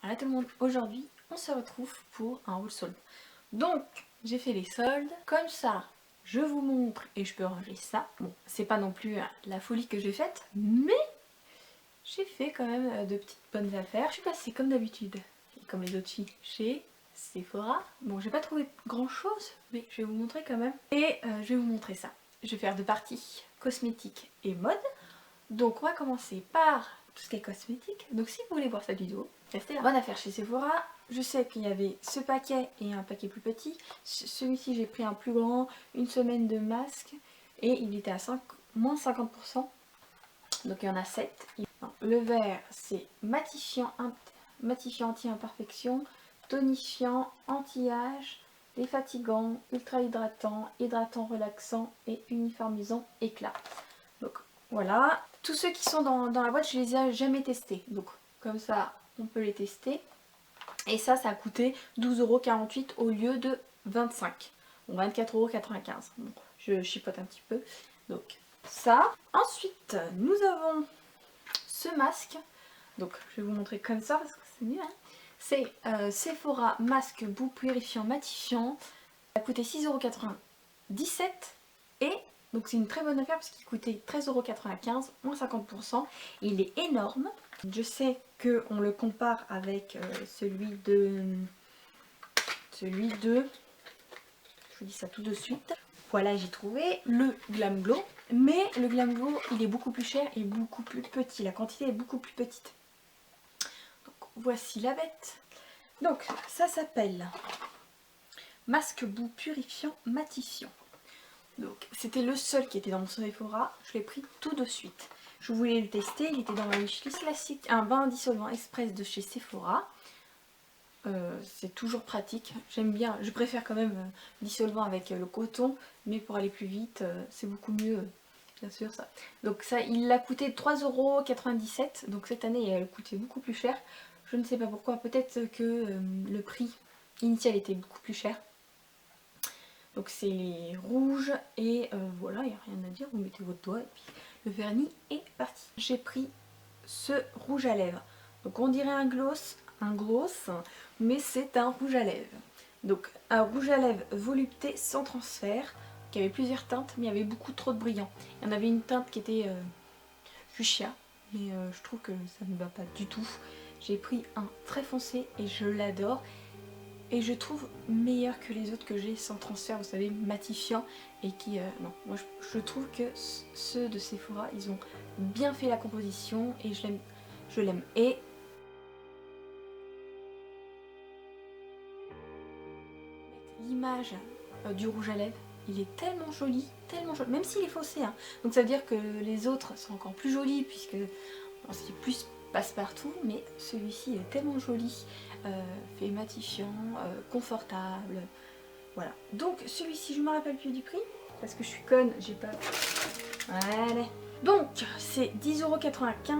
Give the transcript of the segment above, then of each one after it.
Voilà tout le monde, aujourd'hui on se retrouve pour un haul solde. Donc j'ai fait les soldes, comme ça je vous montre et je peux ranger ça. Bon, c'est pas non plus la folie que j'ai faite, mais j'ai fait quand même de petites bonnes affaires. Je suis passée comme d'habitude, comme les autres filles, chez Sephora. Bon, j'ai pas trouvé grand chose, mais je vais vous montrer quand même. Et je vais vous montrer ça. Je vais faire deux parties, cosmétiques et mode. Donc on va commencer par tout ce qui est cosmétique. Donc si vous voulez voir cette vidéo, restez là. Bonne affaire chez Sephora. Je sais qu'il y avait ce paquet et un paquet plus petit. Celui-ci j'ai pris un plus grand, une semaine de masque. Et il était à moins 50%. Donc il y en a 7. Le vert c'est matifiant anti-imperfection, tonifiant, anti-âge, défatigant, ultra hydratant, hydratant relaxant et uniformisant éclat. Donc voilà. Tous ceux qui sont dans la boîte, je les ai jamais testés. Donc comme ça, on peut les tester. Et ça a coûté 12,48 € au lieu de 25. Donc 24,95 €. Bon, je chipote un petit peu. Donc ça. Ensuite, nous avons ce masque. Donc je vais vous montrer comme ça parce que c'est mieux. Hein. C'est Sephora masque boue purifiant matifiant. Ça a coûté 6,97 € et donc c'est une très bonne affaire parce qu'il coûtait 13,95 €, moins 50%. Il est énorme. Je sais qu'on le compare avec celui de... Je vous dis ça tout de suite. Voilà, j'ai trouvé le Glam Glow. Mais le Glam Glow, il est beaucoup plus cher et beaucoup plus petit. La quantité est beaucoup plus petite. Donc voici la bête. Donc ça s'appelle masque boue purifiant matifiant. Donc c'était le seul qui était dans mon Sephora, je l'ai pris tout de suite. Je voulais le tester, il était dans ma wishlist classique, un bain dissolvant express de chez Sephora. C'est toujours pratique, j'aime bien, je préfère quand même dissolvant avec le coton, mais pour aller plus vite, c'est beaucoup mieux, bien sûr ça. Donc ça, il a coûté 3,97 €, donc cette année il a coûté beaucoup plus cher. Je ne sais pas pourquoi, peut-être que le prix initial était beaucoup plus cher. Donc c'est rouge et voilà, il n'y a rien à dire, vous mettez votre doigt et puis le vernis est parti. J'ai pris ce rouge à lèvres. Donc on dirait un gloss, mais c'est un rouge à lèvres. Donc un rouge à lèvres volupté sans transfert, qui avait plusieurs teintes, mais il y avait beaucoup trop de brillant. Il y en avait une teinte qui était fuchsia, mais je trouve que ça ne me va pas du tout. J'ai pris un très foncé et je l'adore. Et je trouve meilleur que les autres que j'ai sans transfert, vous savez, matifiant. Et qui, non, moi je trouve que ceux de Sephora, ils ont bien fait la composition et je l'aime. Et l'image du rouge à lèvres, il est tellement joli, même s'il est faussé. Hein. Donc ça veut dire que les autres sont encore plus jolis puisque bon, c'est plus passe-partout, mais celui-ci est tellement joli, fait matifiant, confortable, voilà. Donc celui-ci, je ne me rappelle plus du prix, parce que je suis conne, j'ai pas... Allez. Donc c'est 10,95 €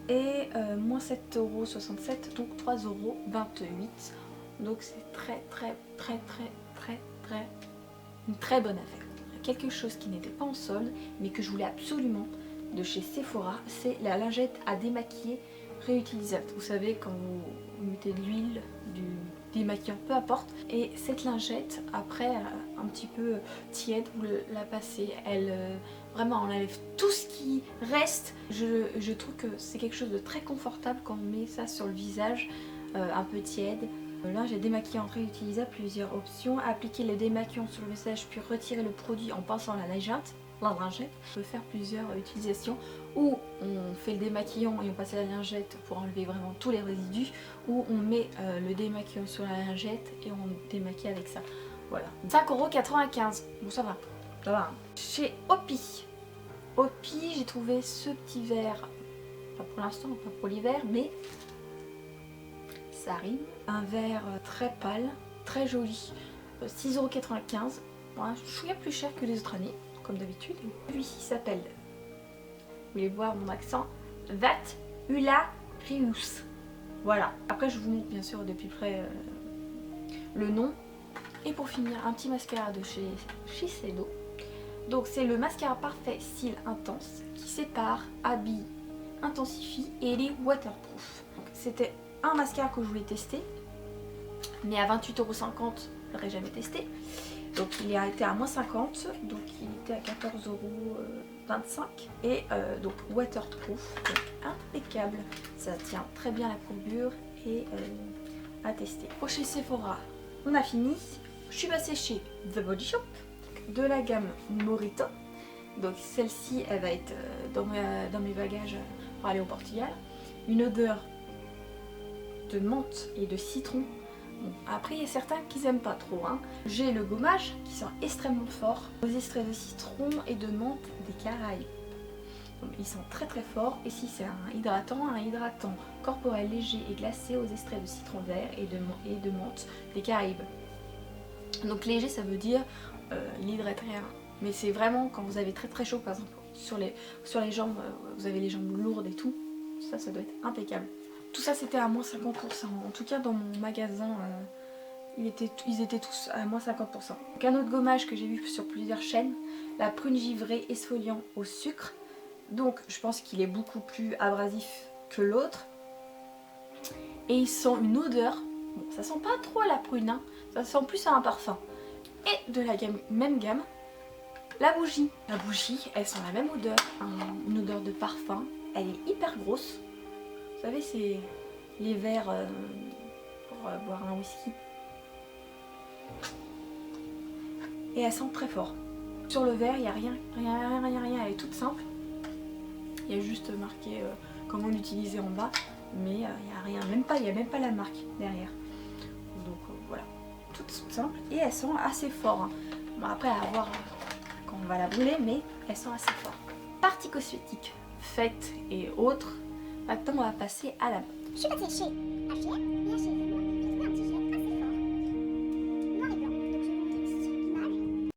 et moins 7,67 €, donc 3,28 €. Donc c'est une très bonne affaire. Quelque chose qui n'était pas en solde, mais que je voulais absolument de chez Sephora, c'est la lingette à démaquiller réutilisable. Vous savez, quand vous mettez de l'huile, du démaquillant, peu importe, et cette lingette, après un petit peu tiède, vous la passez, elle vraiment on enlève tout ce qui reste. Je trouve que c'est quelque chose de très confortable quand on met ça sur le visage, un peu tiède. Lingette démaquillante réutilisable, plusieurs options. Appliquer le démaquillant sur le visage puis retirer le produit en passant la lingette. On peut faire plusieurs utilisations, ou on fait le démaquillant et on passe à la lingette pour enlever vraiment tous les résidus, ou on met le démaquillant sur la lingette et on démaquille avec ça. Voilà. 5,95 €. Bon, ça va. Ça va. Hein. Chez Opi, j'ai trouvé ce petit verre, pas pour l'instant, pas pour l'hiver, mais ça arrive. Un verre très pâle, très joli. 6,95 €. Voilà, chouïa plus cher que les autres années, comme d'habitude. Celui-ci s'appelle, vous voulez voir mon accent, Vat Hula Rius. Voilà. Après, je vous montre bien sûr de plus près le nom. Et pour finir, un petit mascara de chez Shiseido. Donc c'est le mascara parfait style intense qui sépare, habille, intensifie et il est waterproof. C'était un mascara que je voulais tester, mais à 28,50 €, je l'aurais jamais testé. Donc il a été à moins 50, donc il était à 14,25 €. Et donc waterproof, donc impeccable. Ça tient très bien la courbure et à tester. Pour chez Sephora, on a fini. Je suis passée chez The Body Shop, de la gamme Morito. Donc celle-ci, elle va être dans mes bagages pour aller au Portugal. Une odeur de menthe et de citron. Bon, après il y a certains qui n'aiment pas trop. Hein. J'ai le gommage qui sent extrêmement fort. Aux extraits de citron et de menthe des Caraïbes. Donc, ils sont très très forts. Et si c'est un hydratant corporel léger et glacé aux extraits de citron vert et de menthe des Caraïbes. Donc léger, ça veut dire il hydrate rien. Mais c'est vraiment quand vous avez très très chaud, par exemple sur les jambes, vous avez les jambes lourdes et tout. Ça doit être impeccable. Tout ça c'était à moins 50%. En tout cas dans mon magasin, ils étaient tous à moins 50%. Donc un autre gommage que j'ai vu sur plusieurs chaînes, la prune givrée exfoliant au sucre. Donc je pense qu'il est beaucoup plus abrasif que l'autre. Et il sent une odeur, bon, ça sent pas trop la prune, hein, ça sent plus à un parfum. Et de la même gamme, la bougie. La bougie, elle sent la même odeur, une odeur de parfum. Elle est hyper grosse. Vous savez, c'est les verres pour boire un whisky. Et elle sent très fort. Sur le verre, il n'y a rien, elle est toute simple. Il y a juste marqué comment l'utiliser en bas, mais il n'y a rien, il n'y a même pas la marque derrière. Donc voilà, toute simple et elle sent assez fort. Hein. Bon, après à voir quand on va la brûler, mais elle sent assez fort. Partie cosmétique faite et autres. Maintenant on va passer à la mode. Je suis passée chez H&M